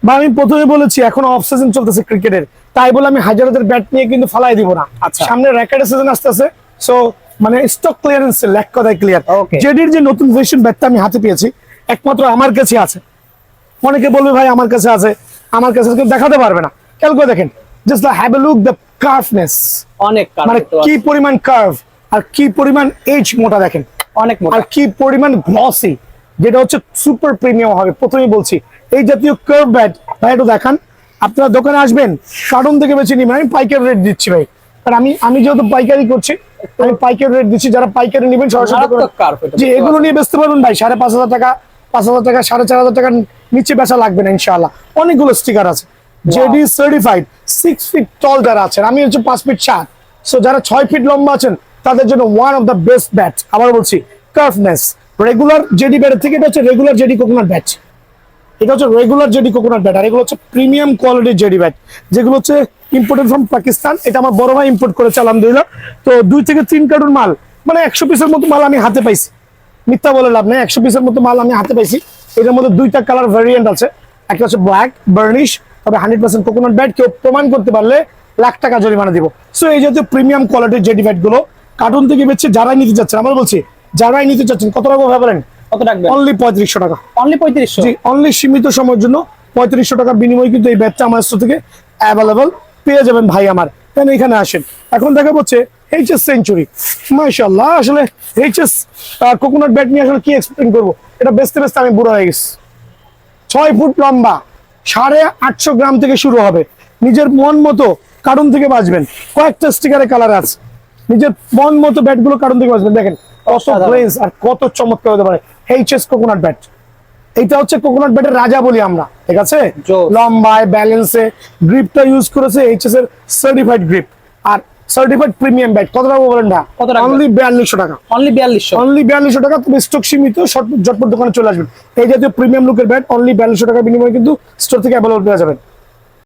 বা আমি প্রথমে বলেছি এখন অফ সিজন চলতেছে ক্রিকেটের, তাই বলে আমি হাজারদের ব্যাট নিয়ে কিন্তু ফালাই দিব না। আচ্ছা। সামনে র্যাকেটের সিজন আসতেছে, সো মানে স্টক ক্লিয়ারেন্স লেখ কথায় ক্লিয়ার। Okay. জেডির যে নতুন ভার্সন ব্যাটটা আমি হাতে পেয়েছি একমাত্র আমার কাছে আছে। অনেকে বলবে ভাই আমার কাছে আছে, আমার কাছে কেউ দেখাতে পারবে না। খেয়াল করে দেখেন, just have a look the কার্ভনেস, অনেক মানে কি পরিমাণ কার্ভ আর কি পরিমাণ এজ মোটা দেখেন, অনেক মোটা। আর কি পরিমাণ গ্লসি, যেটা হচ্ছে সুপার প্রিমিয়াম হবে। প্রথমেই বলছি এই জাতীয় কার্ভ ব্যাট ভাই একটু দেখান। আপনারা দোকানে আসবেন, কার্টুন থেকে বেছে নিবেন। আমি পাইকারি রেট দিচ্ছি ভাই, কারণ আমি যেহেতু পাইকারি করছি, আমি পাইকারি রেট দিচ্ছি। যারা পাইকারি নেবেন সরাসরি মারাত্মক curve এটা, যে এগুলো নিয়ে বেচতে পারবেন ভাই 5,500 টাকা, 5,000 টাকা, 4,500 টাকার নিচে বেচা লাগবে না ইনশাআল্লাহ। অনেকগুলো স্টিকার আছে, জেডি সার্টিফাইড 6 ফিট টল যারা আছেন, আমি হচ্ছে 5 ফিট 7, সো যারা 6 ফিট লম্বা আছেন তাদের জন্য one of the best bat. আবার বলছি কার্ভনেস, রেগুলার জেডি ব্যাটের থেকে এটা হচ্ছে রেগুলার জেডি কোকোনাট ব্যাট। এটা হচ্ছে রেগুলার জেডি কোকোনাট ব্যাট, আর এগুলো হচ্ছে প্রিমিয়াম কোয়ালিটির জেডি ব্যাট, যেগুলো হচ্ছে ইম্পোর্টেড ফ্রম পাকিস্তান। এটা আমার বড় ভাই ইম্পোর্ট করেছে আলহামদুলিল্লাহ। তো 2 থেকে 3 কার্টুন মাল, মানে 100 পিসের মতো মাল আমি হাতে পাইছি, মিথ্যা বলে লাভ নেই। 100 পিসের মতো মাল আমি হাতে পাইছি। এটার মধ্যে 2টা কালার ভ্যারিয়েন্ট আছে, একটা হচ্ছে ব্ল্যাক বার্নিশ, তবে 100% কোকোনাট ব্যাট। কেউ প্রমাণ করতে পারলে লাখ টাকা জরিমানা দিব। সো এই জাতীয় প্রিমিয়াম কোয়ালিটির জেডি ব্যাট গুলো কার্টুন থেকে বেচছে, যারাই নিতে চাচ্ছেন, আমরা বলছি যারাই নিতে চাচ্ছেন কত টাকা ভাবেন, কত রাখবেন? অনলি 3500 টাকা। অনলি 3500? জি, অনলি সীমিত সময়ের জন্য 3500 টাকার বিনিময়ে কিন্তু এই ব্যাটটা আমার কাছ থেকে অ্যাভেলেবল পেয়ে যাবেন ভাই আমার। কেন এখানে আসেন। এখন দেখা হচ্ছে এইচএস সেঞ্চুরি, মাশাআল্লাহ। আসলে এইচএস কোকোনাট ব্যাট নিয়ে আসলে কি এক্সপ্লেইন করবো, এটা বেচতে বেচতে আমি বুড়ো হয়ে গেছি। 6 ফুট লম্বা, 850 গ্রাম থেকে শুরু হবে। নিজের মন মতো কার্টুন থেকে বাঁচবেন, কয়েকটা স্টিকারে কালার আছে, নিজের মন মতো ব্যাটগুলো কার্টুন থেকে বাঁচবেন। দেখেন কত অসাধারণ। গ্লেজ আর কত চমৎকার হতে পারে এইচএস কোকোনাট ব্যাট। এইটা হচ্ছে কোকোনাট ব্যাটের রাজা বলি আমরা, ঠিক আছে। জোস। লম্বায় ব্যালেন্সে গ্রিপটা ইউজ করেছে এইচএস এর সার্টিফাইড গ্রিপ, আর সার্টিফাইড প্রিমিয়াম ব্যাট। কত টাকা বলেন না? কত রাখবেন? অনলি 4200 টাকা। অনলি 4200? অনলি 4200 টাকা। তবে স্টক সীমিত, ঝটপট দোকানে চলে আসবেন। এই জাতীয় প্রিমিয়াম লুকের ব্যাট অনলি 4200 টাকার বিনিময়ে কিন্তু স্টোর থেকে অ্যাভেলেবল পেয়ে যাবেন।